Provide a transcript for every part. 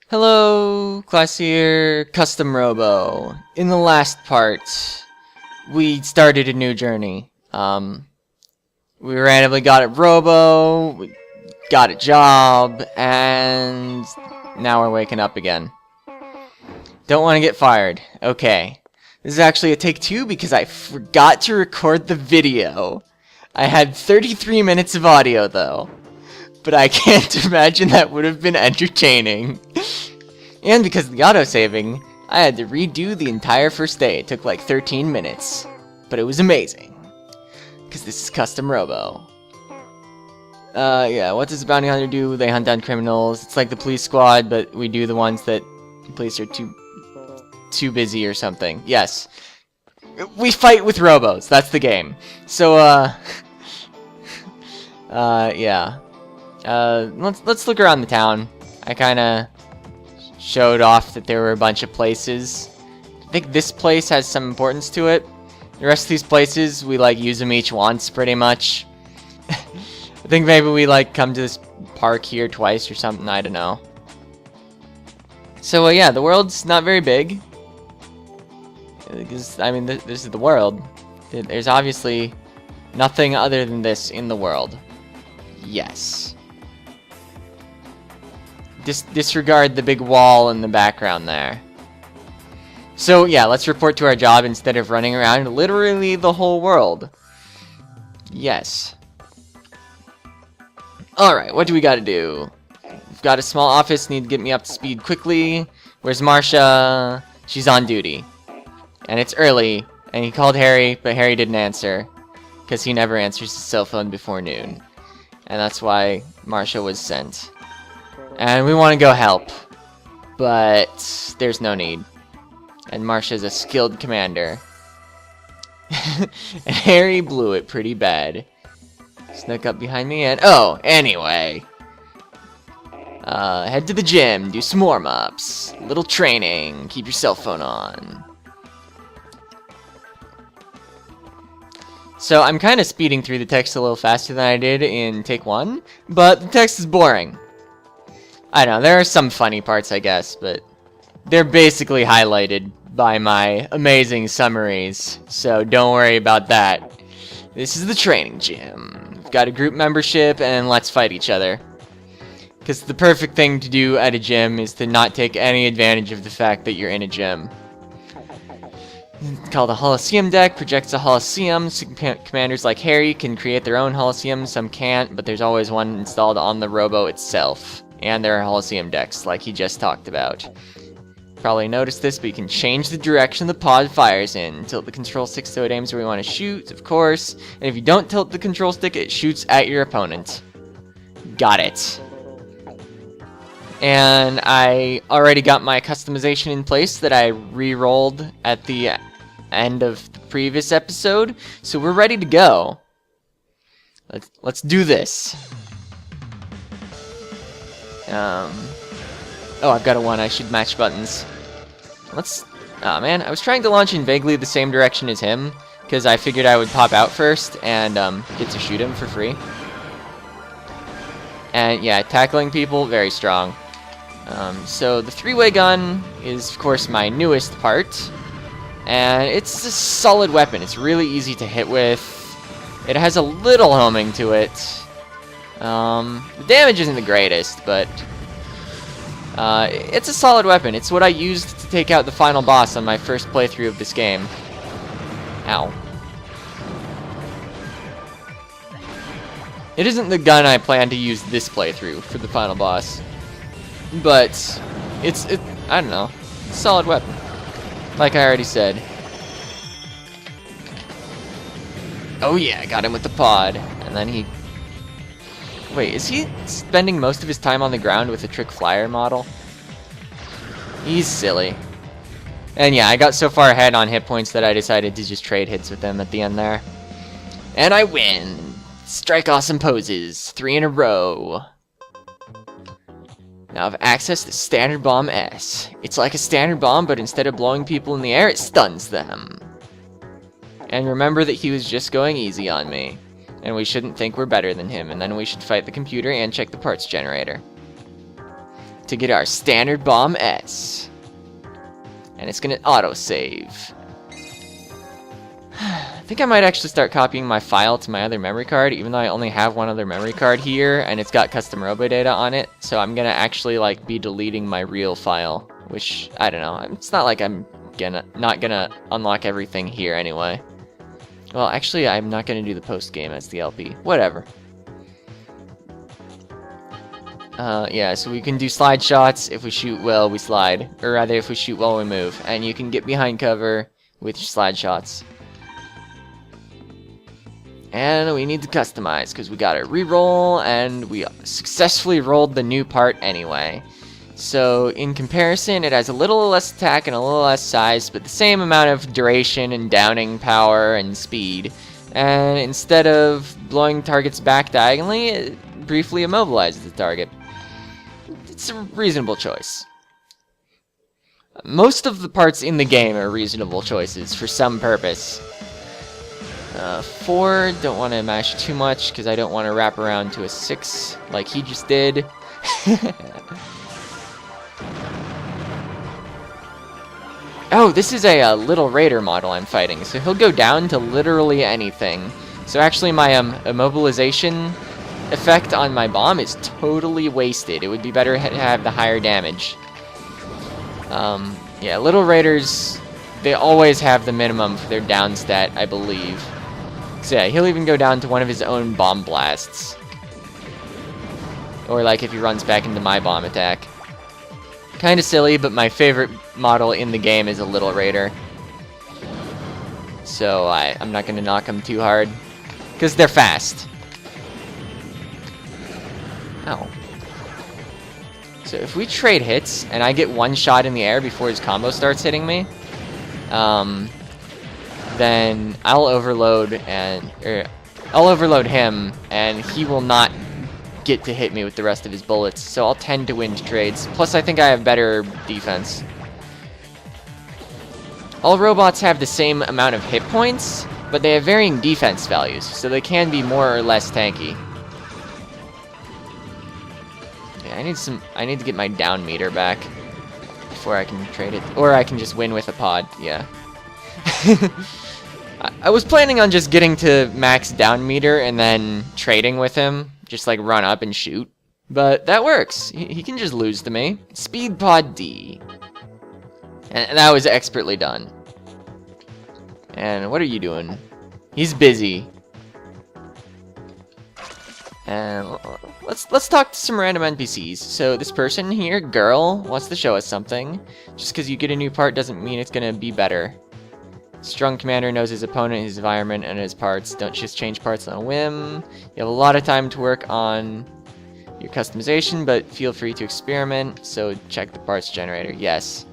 Hello, class here, Custom Robo. In the last part, we started a new journey. We randomly got a Robo, we got a job, and now we're waking up again. Don't want to get fired. Okay. This is actually a take two because I forgot to record the video. I had 33 minutes of audio though. But I can't imagine that would have been entertaining. And because of the autosaving, I had to redo the entire first day. It took like 13 minutes. But it was amazing. Because this is Custom Robo. Yeah, what does a bounty hunter do? They hunt down criminals. It's like the police squad, but we do the ones that the police are too busy or something. Yes. We fight with robos. That's the game. So, yeah. Let's look around the town. I kinda showed off that there were a bunch of places. I think this place has some importance to it. The rest of these places, we like use them each once, pretty much. I think maybe we like come to this park here twice or something, I don't know. So yeah, the world's not very big. Because, I mean, this is the world. There's obviously nothing other than this in the world. Yes. Disregard the big wall in the background there. So yeah, let's report to our job instead of running around literally the whole world. Yes. Alright, what do we gotta do? We've got a small office, need to get me up to speed quickly. Where's Marcia? She's on duty. And it's early, and he called Harry, but Harry didn't answer. Because he never answers his cell phone before noon. And that's why Marcia was sent. And we want to go help. But there's no need. And Marcia's a skilled commander. And Harry blew it pretty bad. Snuck up behind me and... Oh, anyway. Head to the gym, do some warm-ups. Little training, keep your cell phone on. So I'm kind of speeding through the text a little faster than I did in take one, but the text is boring. I don't know, there are some funny parts I guess, but they're basically highlighted by my amazing summaries, so don't worry about that. This is the training gym. We've got a group membership and let's fight each other. Because the perfect thing to do at a gym is to not take any advantage of the fact that you're in a gym. It's called a Holosseum deck, projects a Holosseum. Commanders like Harry can create their own Holosseum, some can't, but there's always one installed on the Robo itself. And there are Holosseum decks, like he just talked about. Probably noticed this, but you can change the direction the pod fires in. Tilt the control stick so it aims where you want to shoot, of course. And if you don't tilt the control stick, it shoots at your opponent. Got it. And I already got my customization in place that I re-rolled at the end of the previous episode, so we're ready to go. Let's do this. Oh, I've got a one. I should match buttons. Oh man, I was trying to launch in vaguely the same direction as him, because I figured I would pop out first and get to shoot him for free. And yeah, tackling people, very strong. So the three-way gun is, of course, my newest part. And it's a solid weapon. It's really easy to hit with. It has a little homing to it. The damage isn't the greatest, but it's a solid weapon. It's what I used to take out the final boss on my first playthrough of this game. Ow. It isn't the gun I plan to use this playthrough for the final boss. But I don't know, it's a solid weapon. Like I already said. Oh yeah, I got him with the pod. And then he... Wait, is he spending most of his time on the ground with a trick flyer model? He's silly. And yeah, I got so far ahead on hit points that I decided to just trade hits with him at the end there. And I win! Strike awesome poses, 3 in a row. Now I've accessed the Standard Bomb S. It's like a standard bomb, but instead of blowing people in the air, it stuns them. And remember that he was just going easy on me. And we shouldn't think we're better than him, and then we should fight the computer and check the parts generator. to get our standard bomb S. And it's gonna autosave. I think I might actually start copying my file to my other memory card, even though I only have one other memory card here, and it's got custom Robo data on it. So I'm gonna actually like be deleting my real file, which I don't know. It's not like I'm not gonna unlock everything here anyway. Well, actually, I'm not gonna do the post game as the LP. Whatever. Yeah, so we can do slide shots. If we shoot well, we slide. Or rather, if we shoot well, we move. And you can get behind cover with your slide shots. And we need to customize, because we got a reroll, and we successfully rolled the new part anyway. So, in comparison, it has a little less attack and a little less size, but the same amount of duration and downing power and speed. And instead of blowing targets back diagonally, it briefly immobilizes the target. It's a reasonable choice. Most of the parts in the game are reasonable choices for some purpose. 4, don't want to mash too much because I don't want to wrap around to a 6 like he just did. Oh, this is a little raider model I'm fighting, so he'll go down to literally anything. So actually my immobilization effect on my bomb is totally wasted. It would be better to have the higher damage. Yeah, little raiders, they always have the minimum for their down stat, I believe. So yeah, he'll even go down to one of his own bomb blasts. Or like if he runs back into my bomb attack. Kinda silly, but my favorite model in the game is a little raider. So I'm not gonna knock them too hard. Because they're fast. Ow. So if we trade hits, and I get one shot in the air before his combo starts hitting me, then I'll overload him, and he will not get to hit me with the rest of his bullets. So I'll tend to win trades. Plus, I think I have better defense. All robots have the same amount of hit points, but they have varying defense values, so they can be more or less tanky. Yeah, I need to get my down meter back before I can trade it, or I can just win with a pod. Yeah. I was planning on just getting to max down meter and then trading with him, just like run up and shoot. But that works. He can just lose to me. Speed pod D. And that was expertly done. And what are you doing? He's busy. And let's talk to some random NPCs. So this person here, girl, wants to show us something. Just because you get a new part doesn't mean it's gonna be better. Strong commander knows his opponent, his environment, and his parts. Don't just change parts on a whim. You have a lot of time to work on your customization, but feel free to experiment. So check the parts generator. Yes.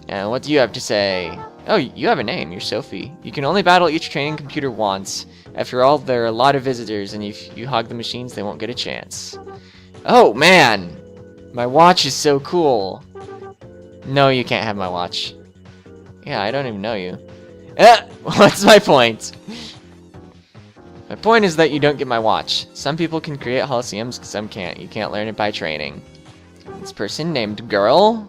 And what do you have to say? Oh, you have a name. You're Sophie. You can only battle each training computer once. After all, there are a lot of visitors, and if you hog the machines, they won't get a chance. Oh, man! My watch is so cool. No, you can't have my watch. Yeah, I don't even know you. What's my point? My point is that you don't get my watch. Some people can create Holosseums, some can't. You can't learn it by training. This person named Girl.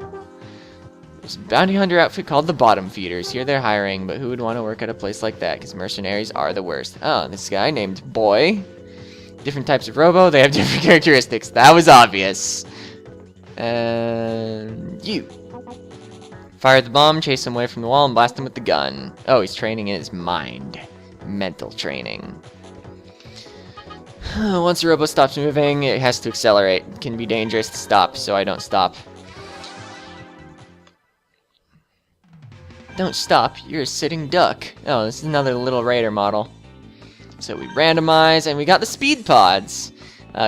There's a bounty hunter outfit called the Bottom Feeders. Here they're hiring, but who would want to work at a place like that? Because mercenaries are the worst. Oh, this guy named Boy. Different types of Robo, they have different characteristics. That was obvious. And you. Fire the bomb, chase him away from the wall, and blast him with the gun. Oh, he's training in his mind. Mental training. Once a Robo stops moving, it has to accelerate. It can be dangerous to stop, so I don't stop. Don't stop, you're a sitting duck. Oh, this is another little raider model. So we randomize, and we got the speed pods.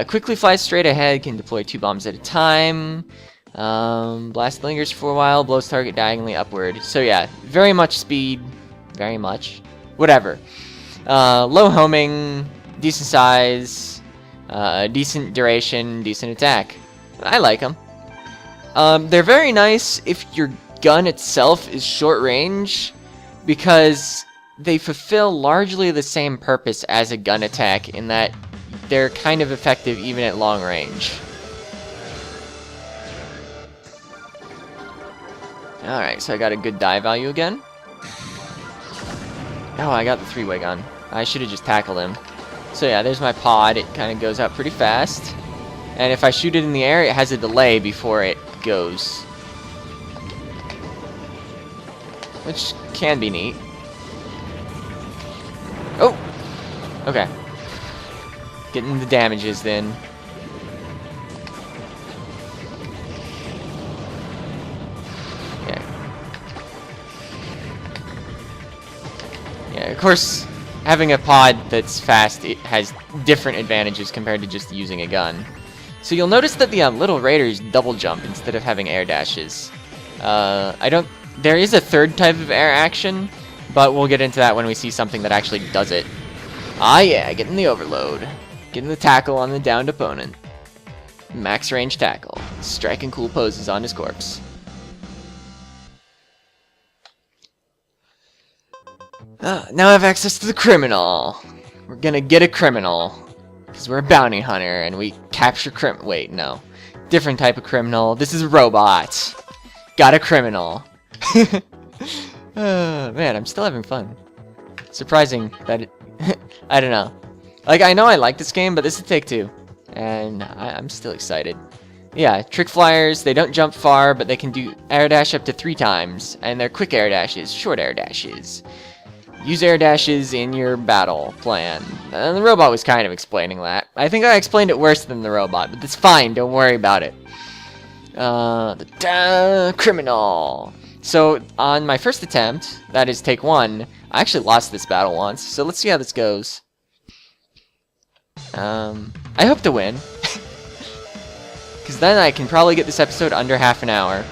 Quickly flies straight ahead, can deploy 2 bombs at a time. Blast lingers for a while, blows target diagonally upward. So yeah, very much speed, very much. Whatever. Low homing, decent size, decent duration, decent attack. I like them. They're very nice if your gun itself is short range, because they fulfill largely the same purpose as a gun attack in that they're kind of effective even at long range. Alright, so I got a good die value again. Oh, I got the three-way gun. I should have just tackled him. So yeah, there's my pod. It kind of goes out pretty fast. And if I shoot it in the air, it has a delay before it goes. Which can be neat. Oh! Okay. Getting the damages then. Yeah. Yeah, of course, having a pod that's fast, it has different advantages compared to just using a gun. So you'll notice that the little raiders double jump instead of having air dashes. There is a third type of air action, but we'll get into that when we see something that actually does it. Ah yeah, getting the overload. Getting the tackle on the downed opponent. Max range tackle. Striking cool poses on his corpse. Now I have access to the criminal. We're gonna get a criminal. Because we're a bounty hunter and we capture wait, no. Different type of criminal. This is a robot. Got a criminal. Man, I'm still having fun. Surprising that it... I don't know. Like, I know I like this game, but this is Take Two. And I'm still excited. Yeah, trick flyers, they don't jump far, but they can do air dash up to 3 times. And they're quick air dashes, short air dashes. Use air dashes in your battle plan. And the robot was kind of explaining that. I think I explained it worse than the robot, but that's fine, don't worry about it. Criminal. So, on my first attempt, that is take 1, I actually lost this battle once, so let's see how this goes. I hope to win. Because then I can probably get this episode under half an hour.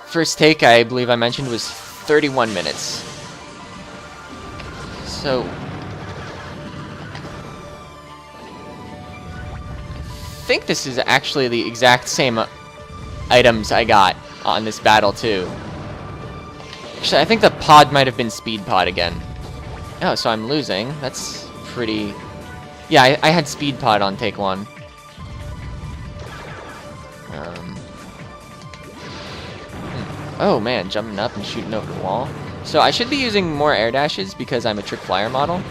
First take, I believe I mentioned, was 31 minutes. So... I think this is actually the exact same items I got on this battle too. Actually, I think the pod might have been speed pod again. Oh, so I'm losing. That's pretty... Yeah, I had speed pod on take 1. Oh man, jumping up and shooting over the wall. So I should be using more air dashes because I'm a trick flyer model.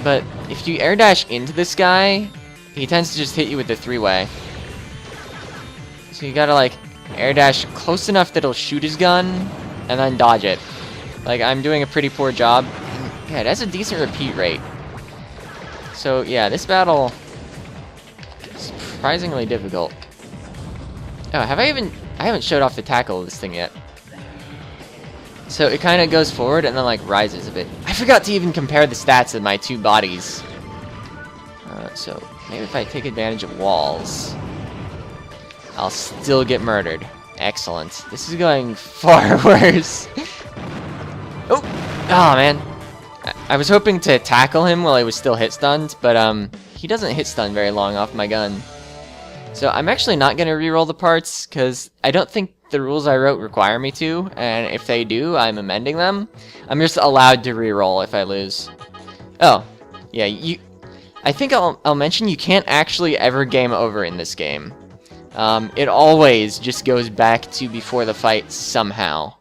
But if you air dash into this guy, he tends to just hit you with the 3-way. So you gotta like air dash close enough that he'll shoot his gun and then dodge it. Like, I'm doing a pretty poor job. Yeah, it has a decent repeat rate. So yeah, this battle is surprisingly difficult. Oh, I haven't showed off the tackle of this thing yet. So it kind of goes forward and then like rises a bit. I forgot to even compare the stats of my 2 bodies. So maybe if I take advantage of walls, I'll still get murdered. Excellent. This is going far worse. Oh! Oh, man. I was hoping to tackle him while he was still hit stunned, but he doesn't hit stun very long off my gun. So I'm actually not going to reroll the parts, because I don't think the rules I wrote require me to, and if they do, I'm amending them. I'm just allowed to reroll if I lose. Oh, yeah, I think I'll mention you can't actually ever game over in this game. It always just goes back to before the fight somehow.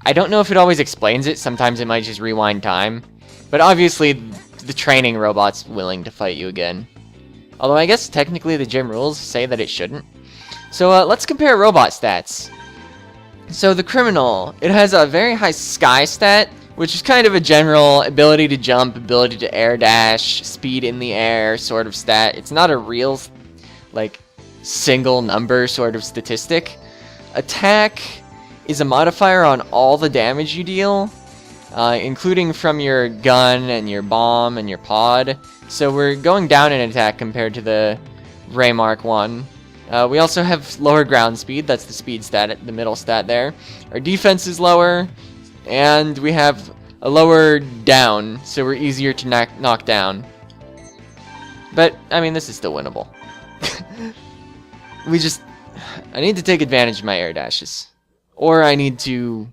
I don't know if it always explains it, sometimes it might just rewind time. But obviously, the training robot's willing to fight you again. Although I guess technically the gym rules say that it shouldn't. So let's compare robot stats. So the criminal, it has a very high sky stat, which is kind of a general ability to jump, ability to air dash, speed in the air sort of stat. It's not a real, like, single number sort of statistic. Attack is a modifier on all the damage you deal, including from your gun and your bomb and your pod. So we're going down in attack compared to the Ray Mark 1. We also have lower ground speed, that's the speed stat, the middle stat there. Our defense is lower, and we have a lower down, so we're easier to knock down. But, I mean, this is still winnable. I need to take advantage of my air dashes. Or I need to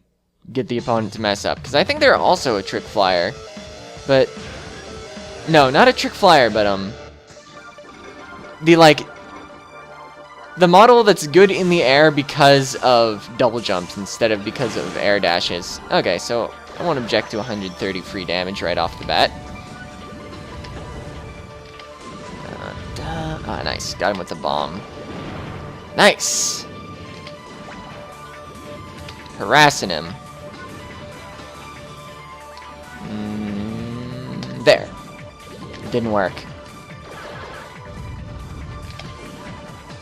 get the opponent to mess up, because I think they're also a trick flyer. But, no, not a trick flyer, but, the, like, the model that's good in the air because of double jumps instead of because of air dashes. Okay, so I won't object to 130 free damage right off the bat. Ah, nice. Got him with the bomb. Nice! Harassing him. There. Didn't work.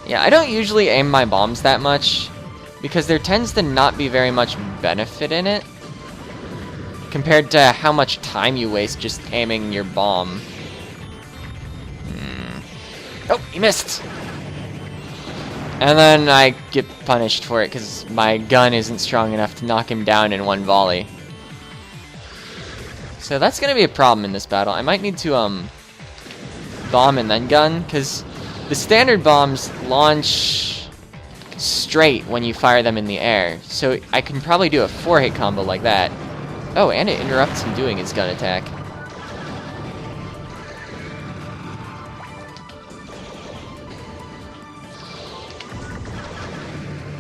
Yeah, I don't usually aim my bombs that much because there tends to not be very much benefit in it compared to how much time you waste just aiming your bomb. Oh, he missed! And then I get punished for it because my gun isn't strong enough to knock him down in one volley. So that's going to be a problem in this battle. I might need to bomb and then gun, because the standard bombs launch straight when you fire them in the air. So I can probably do a 4-hit combo like that. Oh, and it interrupts him doing his gun attack.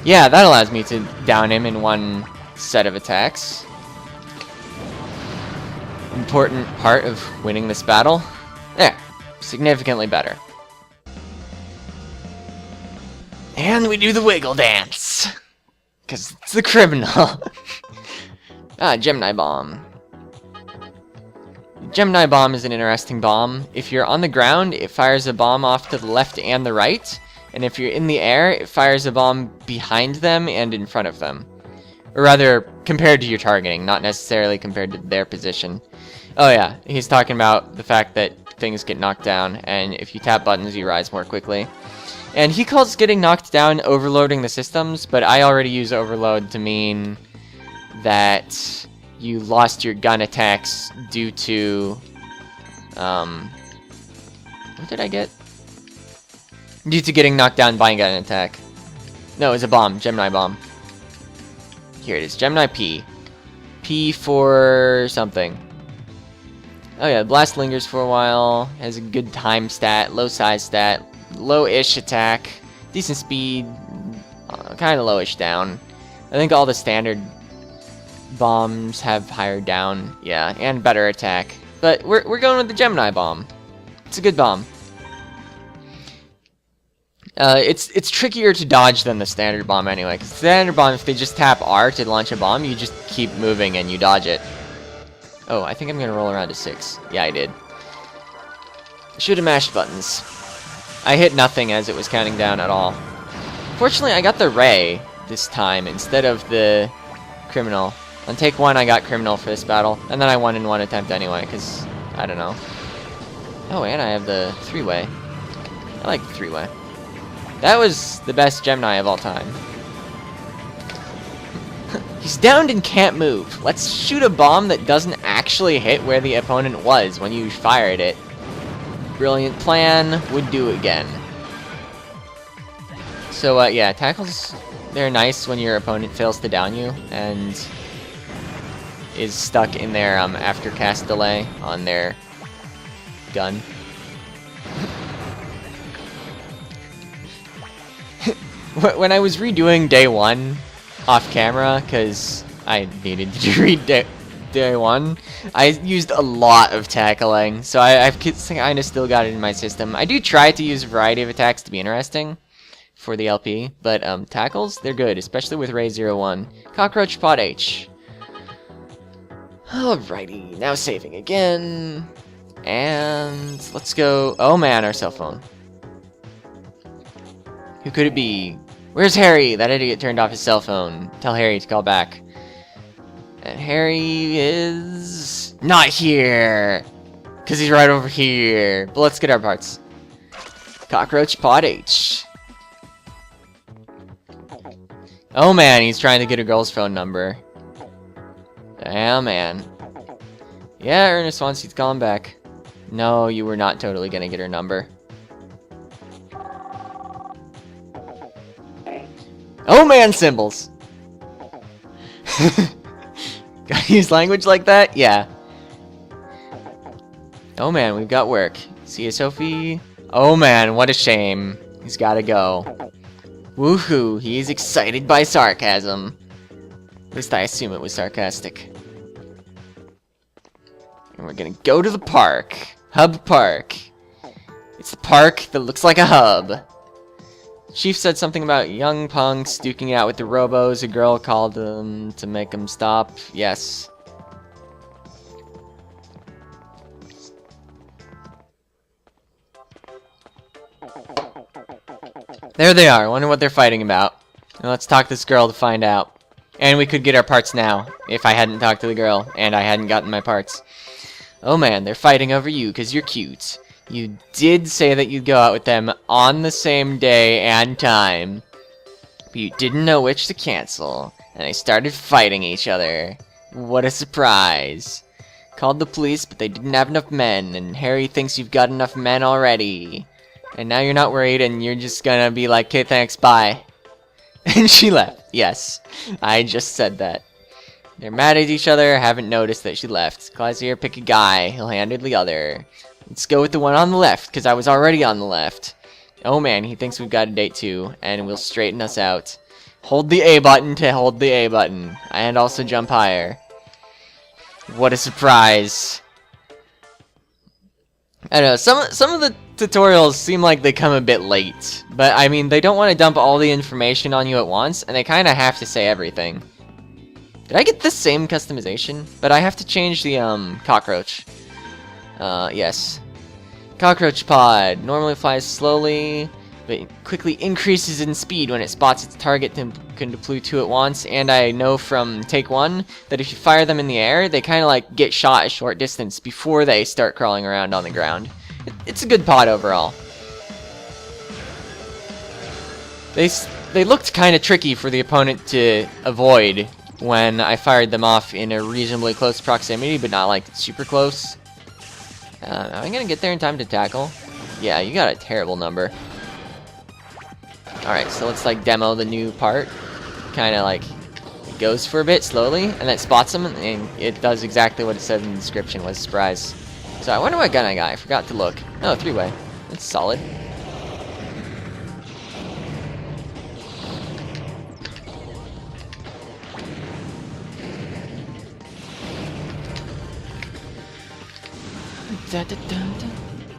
Yeah, that allows me to down him in one set of attacks. Important part of winning this battle. There, significantly better. And we do the wiggle dance. Because it's the criminal. Gemini Bomb. Gemini Bomb is an interesting bomb. If you're on the ground, it fires a bomb off to the left and the right. And if you're in the air, it fires a bomb behind them and in front of them. Or rather, compared to your targeting, not necessarily compared to their position. Oh yeah, he's talking about the fact that things get knocked down, and if you tap buttons, you rise more quickly. And he calls getting knocked down overloading the systems, but I already use overload to mean that you lost your gun attacks due to... what did I get? Due to getting knocked down by a gun attack. No, it was a bomb. Gemini Bomb. Here it is. Gemini P. P for something. Oh yeah, Blast lingers for a while. Has a good time stat. Low size stat. Low-ish attack. Decent speed. Kind of lowish down. I think all the standard bombs have higher down. Yeah, and better attack. But we're going with the Gemini Bomb. It's a good bomb. It's trickier to dodge than the standard bomb anyway, because the standard bomb, if they just tap R to launch a bomb, you just keep moving and you dodge it. Oh, I think I'm going to roll around to 6. Yeah, I did. Should have mashed buttons. I hit nothing as it was counting down at all. Fortunately, I got the Ray this time instead of the Criminal. On take 1, I got Criminal for this battle, and then I won in one attempt anyway, because, I don't know. Oh, and I have the 3-way. I like the 3-way. That was the best Gemini of all time. He's downed and can't move. Let's shoot a bomb that doesn't actually hit where the opponent was when you fired it. Brilliant plan. Would do again. So, yeah, tackles, they're nice when your opponent fails to down you and is stuck in their after cast delay on their gun. When I was redoing day 1 off camera, because I needed to read day 1, I used a lot of tackling, so I've kind of still got it in my system. I do try to use a variety of attacks to be interesting for the LP, but tackles, they're good, especially with Ray 01. Cockroach Pod H. Alrighty, now saving again, and let's go. Oh man, our cell phone. Who could it be? Where's Harry? That idiot turned off his cell phone. Tell Harry to call back. And Harry is not here, because he's right over here. But let's get our parts. Cockroach Pod H. Oh man, he's trying to get a girl's phone number. Oh man. Yeah, Ernest wants you to call him back. No, you were not totally gonna get her number. Oh man, symbols! Gotta use language like that? Yeah. Oh man, we've got work. See you, Sophie? Oh man, what a shame. He's gotta go. Woohoo, he's excited by sarcasm. At least I assume it was sarcastic. And we're gonna go to the park. Hub Park. It's the park that looks like a hub. Chief said something about young punks duking it out with the Robos. A girl called them to make them stop. Yes. There they are. I wonder what they're fighting about. Now let's talk to this girl to find out. And we could get our parts now, if I hadn't talked to the girl, and I hadn't gotten my parts. Oh man, they're fighting over you, because you're cute. You did say that you'd go out with them on the same day and time. But you didn't know which to cancel, and they started fighting each other. What a surprise. Called the police, but they didn't have enough men, and Harry thinks you've got enough men already. And now you're not worried, and you're just gonna be like, okay, thanks, bye. And she left. Yes, I just said that. They're mad at each other, haven't noticed that she left. Classier, pick a guy, he'll handle the other. Let's go with the one on the left, because I was already on the left. Oh man, he thinks we've got a date too, and will straighten us out. Hold the A button to hold the A button, and also jump higher. What a surprise. I don't know, some of the tutorials seem like they come a bit late, but I mean, they don't want to dump all the information on you at once, and they kind of have to say everything. Did I get the same customization? But I have to change the, cockroach. Yes. Cockroach pod. Normally flies slowly, but quickly increases in speed when it spots its target and can deploy two at once. And I know from Take 1 that if you fire them in the air, they kind of like get shot a short distance before they start crawling around on the ground. It's a good pod overall. They looked kind of tricky for the opponent to avoid when I fired them off in a reasonably close proximity, but not like super close. Am I gonna get there in time to tackle? Yeah, you got a terrible number. Alright, so let's like demo the new part. Kinda like, it goes for a bit slowly, and then it spots them, and it does exactly what it said in the description, was surprise. So I wonder what gun I got, I forgot to look. Oh, 3-way. That's solid.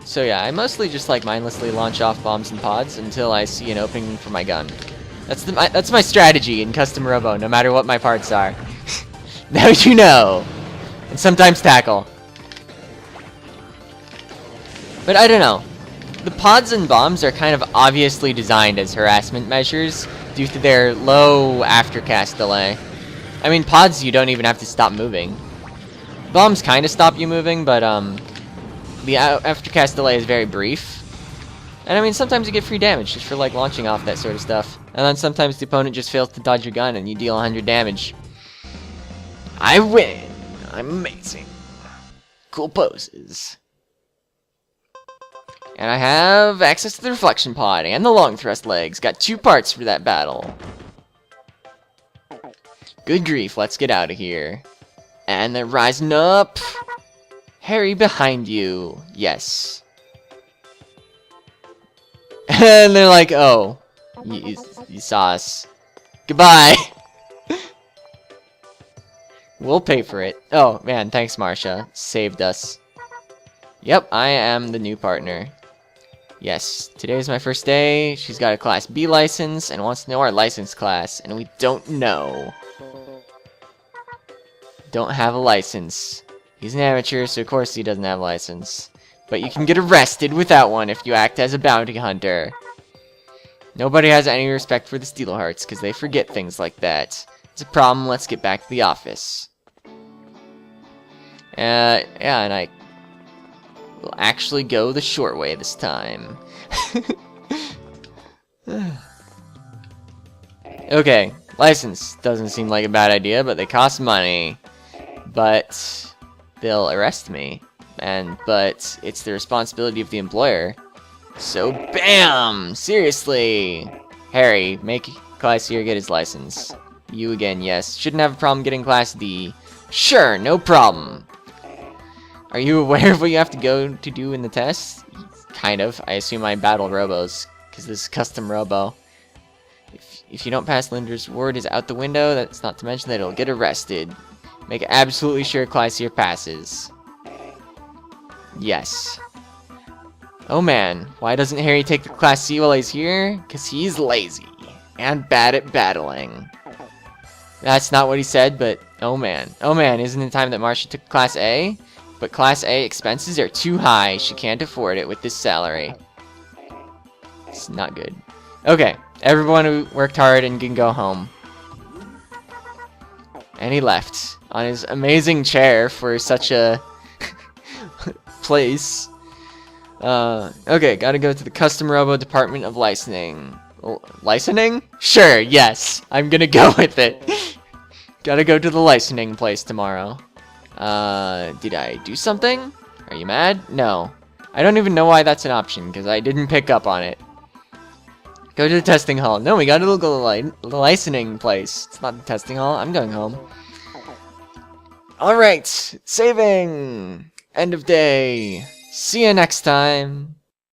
So yeah, I mostly just like mindlessly launch off bombs and pods until I see an opening for my gun. That's my strategy in custom Robo, no matter what my parts are. Now you know. And sometimes tackle. But I don't know. The pods and bombs are kind of obviously designed as harassment measures due to their low aftercast delay. I mean, pods you don't even have to stop moving. Bombs kind of stop you moving, but the aftercast delay is very brief. And I mean, sometimes you get free damage just for like launching off that sort of stuff. And then sometimes the opponent just fails to dodge your gun and you deal 100 damage. I win! I'm amazing. Cool poses. And I have access to the reflection pod and the long thrust legs. Got 2 parts for that battle. Good grief, let's get out of here. And they're rising up. Harry behind you. Yes. And they're like, oh, you saw us. Goodbye. We'll pay for it. Oh, man, thanks, Marsha. Saved us. Yep, I am the new partner. Yes, today's my first day. She's got a Class B license and wants to know our license class, and we don't know. Don't have a license. He's an amateur, so of course he doesn't have a license. But you can get arrested without one if you act as a bounty hunter. Nobody has any respect for the Steelhearts, because they forget things like that. It's a problem, let's get back to the office. Yeah, and I will actually go the short way this time. Okay, license doesn't seem like a bad idea, but they cost money. But they'll arrest me. But it's the responsibility of the employer. So BAM! Seriously! Harry, make Class C or get his license. You again, yes. Shouldn't have a problem getting Class D. Sure, no problem. Are you aware of what you have to go to do in the test? Kind of. I assume I battle Robos, because this is custom Robo. If you don't pass, Linder's word is out the window. That's not to mention that it'll get arrested. Make absolutely sure Classier passes. Yes. Oh man, why doesn't Harry take the Class C while he's here? Because he's lazy and bad at battling. That's not what he said, but oh man. Oh man, isn't it time that Marcia took Class A? But Class A expenses are too high. She can't afford it with this salary. It's not good. Okay, everyone who worked hard and can go home. And he left on his amazing chair for such a place. Okay, gotta go to the Custom Robo Department of Licensing. Licensing? Sure, yes. I'm gonna go with it. Gotta go to the licensing place tomorrow. Did I do something? Are you mad? No. I don't even know why that's an option, because I didn't pick up on it. Go to the testing hall. No, we gotta go to the licensing place. It's not the testing hall. I'm going home. Alright, saving! End of day. See you next time.